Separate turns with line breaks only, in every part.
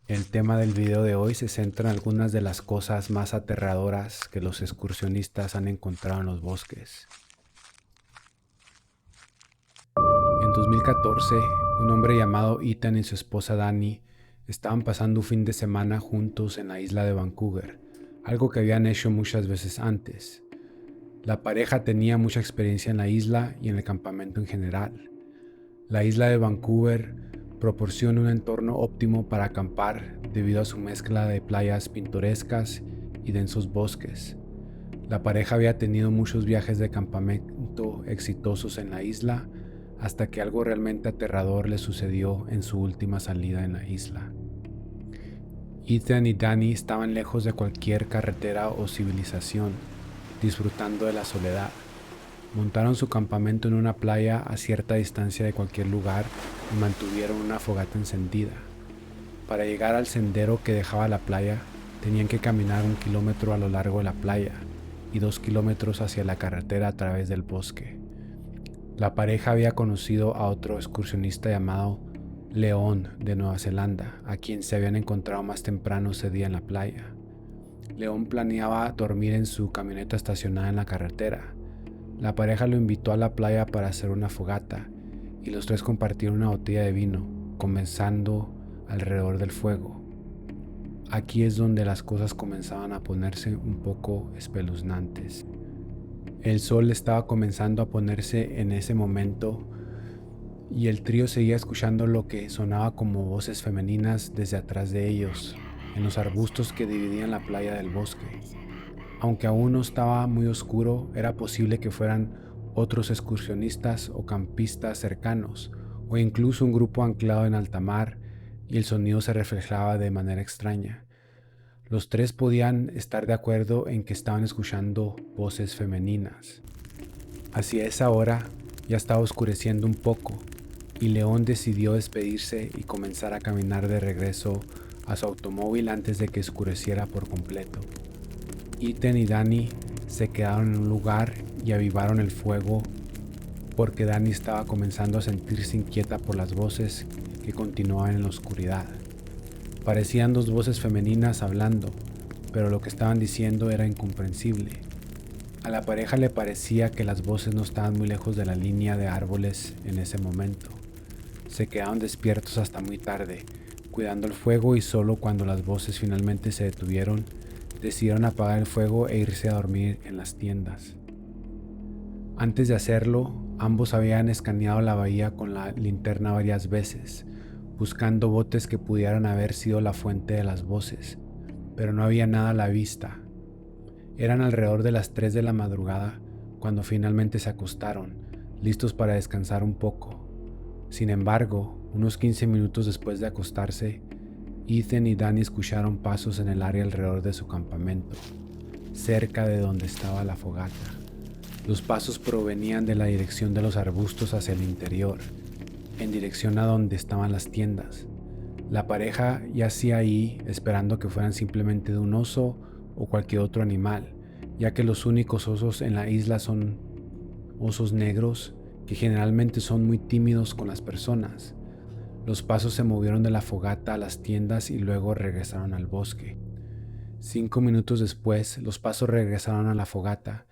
El tema del video de hoy se centra en algunas de las cosas más aterradoras que los excursionistas han encontrado en los bosques. En 2014, un hombre llamado Ethan y su esposa Dani estaban pasando un fin de semana juntos en la isla de Vancouver, algo que habían hecho muchas veces antes. La pareja tenía mucha experiencia en la isla y en el campamento en general. La isla de Vancouver proporciona un entorno óptimo para acampar debido a su mezcla de playas pintorescas y densos bosques. La pareja había tenido muchos viajes de campamento exitosos en la isla hasta que algo realmente aterrador le sucedió en su última salida en la isla. Ethan y Danny estaban lejos de cualquier carretera o civilización, disfrutando de la soledad. Montaron su campamento en una playa a cierta distancia de cualquier lugar y mantuvieron una fogata encendida. Para llegar al sendero que dejaba la playa, tenían que caminar 1 kilómetro a lo largo de la playa y 2 kilómetros hacia la carretera a través del bosque. La pareja había conocido a otro excursionista llamado León de Nueva Zelanda, a quien se habían encontrado más temprano ese día en la playa. León planeaba dormir en su camioneta estacionada en la carretera. La pareja lo invitó a la playa para hacer una fogata y los tres compartieron una botella de vino, comenzando alrededor del fuego. Aquí es donde las cosas comenzaban a ponerse un poco espeluznantes. El sol estaba comenzando a ponerse en ese momento y el trío seguía escuchando lo que sonaba como voces femeninas desde atrás de ellos, en los arbustos que dividían la playa del bosque. Aunque aún no estaba muy oscuro, era posible que fueran otros excursionistas o campistas cercanos, o incluso un grupo anclado en alta mar, y el sonido se reflejaba de manera extraña. Los tres podían estar de acuerdo en que estaban escuchando voces femeninas. Hacia esa hora ya estaba oscureciendo un poco, y León decidió despedirse y comenzar a caminar de regreso a su automóvil antes de que oscureciera por completo. Ethan y Danny se quedaron en un lugar y avivaron el fuego porque Danny estaba comenzando a sentirse inquieta por las voces que continuaban en la oscuridad. Parecían dos voces femeninas hablando, pero lo que estaban diciendo era incomprensible. A la pareja le parecía que las voces no estaban muy lejos de la línea de árboles en ese momento. Se quedaron despiertos hasta muy tarde, cuidando el fuego, y solo cuando las voces finalmente se detuvieron, decidieron apagar el fuego e irse a dormir en las tiendas. Antes de hacerlo, ambos habían escaneado la bahía con la linterna varias veces, buscando botes que pudieran haber sido la fuente de las voces, pero no había nada a la vista. Eran alrededor de las 3 de la madrugada cuando finalmente se acostaron, listos para descansar un poco. Sin embargo, unos 15 minutos después de acostarse, Ethan y Danny escucharon pasos en el área alrededor de su campamento, cerca de donde estaba la fogata. Los pasos provenían de la dirección de los arbustos hacia el interior, en dirección a donde estaban las tiendas. La pareja yacía ahí esperando que fueran simplemente de un oso o cualquier otro animal, ya que los únicos osos en la isla son osos negros que generalmente son muy tímidos con las personas. Los pasos se movieron de la fogata a las tiendas y luego regresaron al bosque. 5 minutos después, los pasos regresaron a la fogata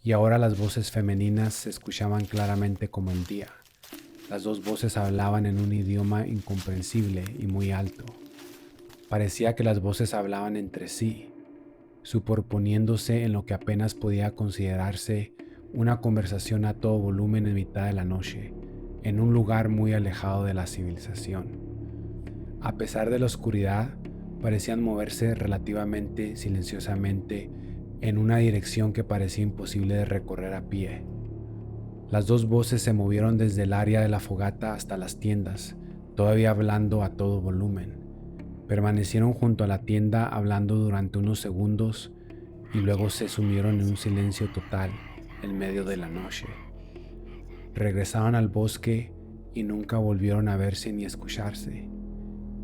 y ahora las voces femeninas se escuchaban claramente como el día. Las dos voces hablaban en un idioma incomprensible y muy alto. Parecía que las voces hablaban entre sí, superponiéndose en lo que apenas podía considerarse una conversación a todo volumen en mitad de la noche, en un lugar muy alejado de la civilización. A pesar de la oscuridad, parecían moverse relativamente silenciosamente en una dirección que parecía imposible de recorrer a pie. Las dos voces se movieron desde el área de la fogata hasta las tiendas, todavía hablando a todo volumen. Permanecieron junto a la tienda hablando durante unos segundos y luego se sumieron en un silencio total en medio de la noche. Regresaron al bosque y nunca volvieron a verse ni escucharse.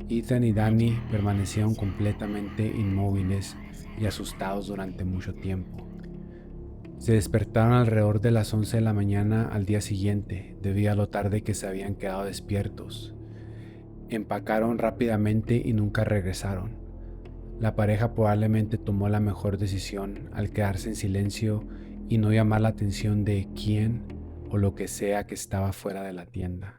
Ethan y Danny permanecieron completamente inmóviles y asustados durante mucho tiempo. Se despertaron alrededor de las 11 de la mañana al día siguiente, debido a lo tarde que se habían quedado despiertos. Empacaron rápidamente y nunca regresaron. La pareja probablemente tomó la mejor decisión al quedarse en silencio y no llamar la atención de quién o lo que sea que estaba fuera de la tienda.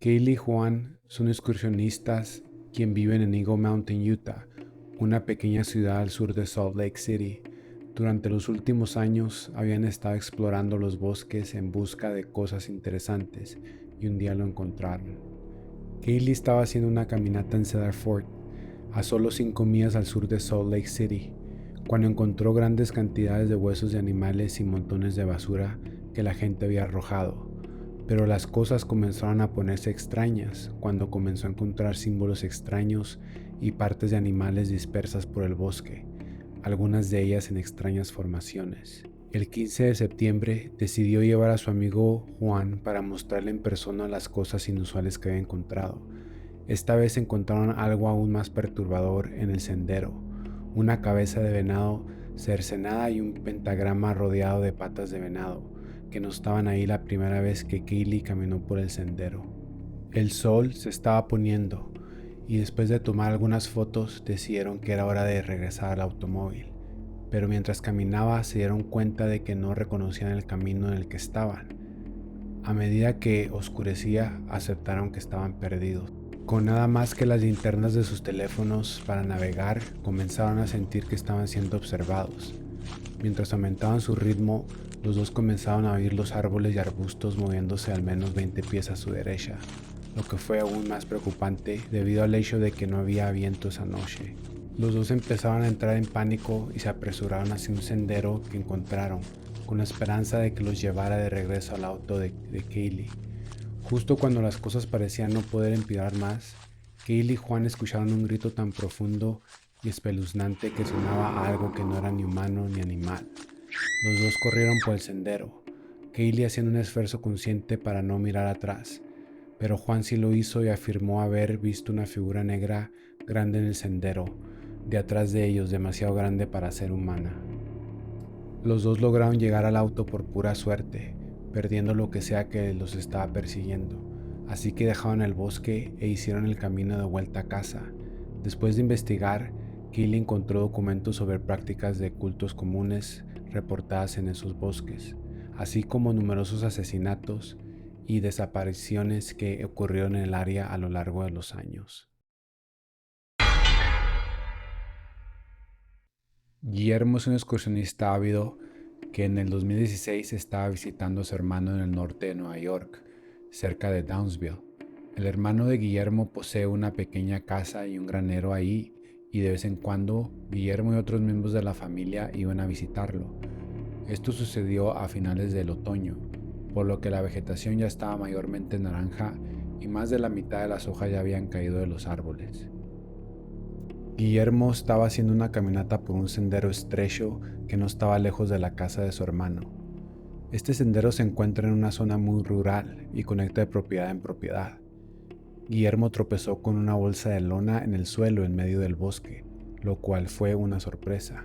Kaylee y Juan son excursionistas quien viven en Eagle Mountain, Utah, una pequeña ciudad al sur de Salt Lake City. Durante los últimos años habían estado explorando los bosques en busca de cosas interesantes y un día lo encontraron. Kaylee estaba haciendo una caminata en Cedar Fort, a solo 5 millas al sur de Salt Lake City, cuando encontró grandes cantidades de huesos de animales y montones de basura que la gente había arrojado. Pero las cosas comenzaron a ponerse extrañas cuando comenzó a encontrar símbolos extraños y partes de animales dispersas por el bosque, algunas de ellas en extrañas formaciones. El 15 de septiembre decidió llevar a su amigo Juan para mostrarle en persona las cosas inusuales que había encontrado. Esta vez encontraron algo aún más perturbador en el sendero, una cabeza de venado cercenada y un pentagrama rodeado de patas de venado, que no estaban ahí la primera vez que Kaylee caminó por el sendero. El sol se estaba poniendo y después de tomar algunas fotos decidieron que era hora de regresar al automóvil, pero mientras caminaba se dieron cuenta de que no reconocían el camino en el que estaban. A medida que oscurecía, aceptaron que estaban perdidos. Con nada más que las linternas de sus teléfonos para navegar, comenzaron a sentir que estaban siendo observados. Mientras aumentaban su ritmo, los dos comenzaron a oír los árboles y arbustos moviéndose al menos 20 pies a su derecha, lo que fue aún más preocupante debido al hecho de que no había viento esa noche. Los dos empezaron a entrar en pánico y se apresuraron hacia un sendero que encontraron, con la esperanza de que los llevara de regreso al auto de Kaylee. Justo cuando las cosas parecían no poder empeorar más, Kaylee y Juan escucharon un grito tan profundo y espeluznante que sonaba a algo que no era ni humano ni animal. Los dos corrieron por el sendero, Kaylee haciendo un esfuerzo consciente para no mirar atrás, pero Juan sí lo hizo y afirmó haber visto una figura negra grande en el sendero, de atrás de ellos, demasiado grande para ser humana. Los dos lograron llegar al auto por pura suerte, perdiendo lo que sea que los estaba persiguiendo, así que dejaron el bosque e hicieron el camino de vuelta a casa. Después de investigar, Kaylee encontró documentos sobre prácticas de cultos comunes reportadas en esos bosques, así como numerosos asesinatos y desapariciones que ocurrieron en el área a lo largo de los años. Guillermo es un excursionista ávido que en el 2016 estaba visitando a su hermano en el norte de Nueva York, cerca de Downsville. El hermano de Guillermo posee una pequeña casa y un granero ahí, y de vez en cuando Guillermo y otros miembros de la familia iban a visitarlo. Esto sucedió a finales del otoño, por lo que la vegetación ya estaba mayormente naranja y más de la mitad de las hojas ya habían caído de los árboles. Guillermo estaba haciendo una caminata por un sendero estrecho que no estaba lejos de la casa de su hermano. Este sendero se encuentra en una zona muy rural y conecta de propiedad en propiedad. Guillermo tropezó con una bolsa de lona en el suelo en medio del bosque, lo cual fue una sorpresa.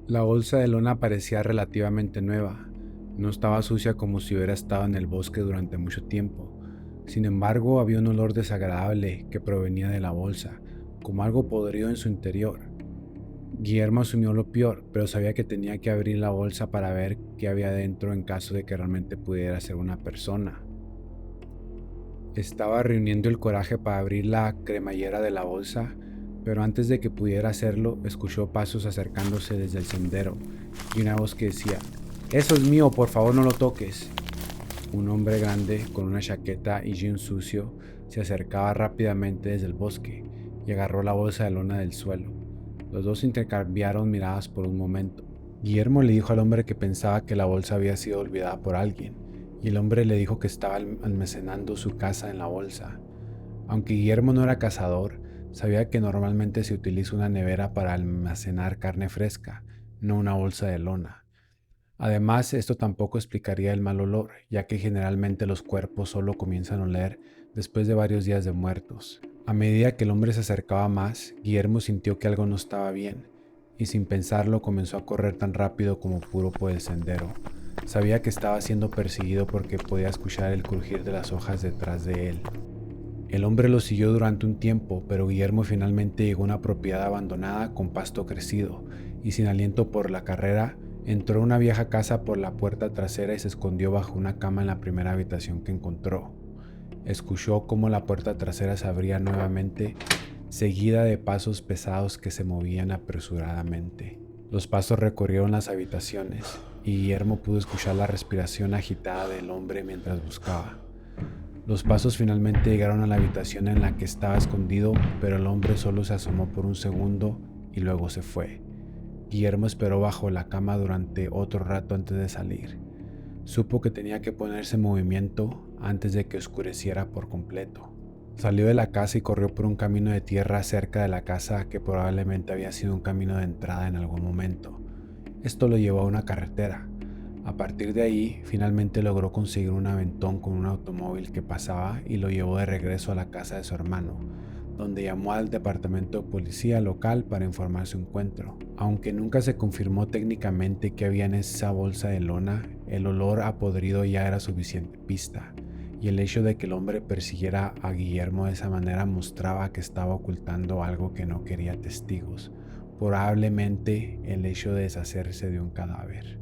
La bolsa de lona parecía relativamente nueva, no estaba sucia como si hubiera estado en el bosque durante mucho tiempo. Sin embargo, había un olor desagradable que provenía de la bolsa, como algo podrido en su interior. Guillermo asumió lo peor, pero sabía que tenía que abrir la bolsa para ver qué había dentro en caso de que realmente pudiera ser una persona. Estaba reuniendo el coraje para abrir la cremallera de la bolsa, pero antes de que pudiera hacerlo, escuchó pasos acercándose desde el sendero y una voz que decía: «Eso es mío, por favor no lo toques». Un hombre grande con una chaqueta y jean sucio se acercaba rápidamente desde el bosque y agarró la bolsa de lona del suelo. Los dos intercambiaron miradas por un momento. Guillermo le dijo al hombre que pensaba que la bolsa había sido olvidada por alguien, y el hombre le dijo que estaba almacenando su caza en la bolsa. Aunque Guillermo no era cazador, sabía que normalmente se utiliza una nevera para almacenar carne fresca, no una bolsa de lona. Además, esto tampoco explicaría el mal olor, ya que generalmente los cuerpos solo comienzan a oler después de varios días de muertos. A medida que el hombre se acercaba más, Guillermo sintió que algo no estaba bien, y sin pensarlo comenzó a correr tan rápido como pudo por el sendero. Sabía que estaba siendo perseguido porque podía escuchar el crujir de las hojas detrás de él. El hombre lo siguió durante un tiempo, pero Guillermo finalmente llegó a una propiedad abandonada con pasto crecido, y sin aliento por la carrera, entró a una vieja casa por la puerta trasera y se escondió bajo una cama en la primera habitación que encontró. Escuchó cómo la puerta trasera se abría nuevamente, seguida de pasos pesados que se movían apresuradamente. Los pasos recorrieron las habitaciones, y Guillermo pudo escuchar la respiración agitada del hombre mientras buscaba. Los pasos finalmente llegaron a la habitación en la que estaba escondido, pero el hombre solo se asomó por un segundo y luego se fue. Guillermo esperó bajo la cama durante otro rato antes de salir. Supo que tenía que ponerse en movimiento antes de que oscureciera por completo. Salió de la casa y corrió por un camino de tierra cerca de la casa que probablemente había sido un camino de entrada en algún momento. Esto lo llevó a una carretera. A partir de ahí, finalmente logró conseguir un aventón con un automóvil que pasaba y lo llevó de regreso a la casa de su hermano, donde llamó al departamento de policía local para informar su encuentro. Aunque nunca se confirmó técnicamente qué había en esa bolsa de lona, el olor a podrido ya era suficiente pista, y el hecho de que el hombre persiguiera a Guillermo de esa manera mostraba que estaba ocultando algo que no quería testigos, probablemente el hecho de deshacerse de un cadáver.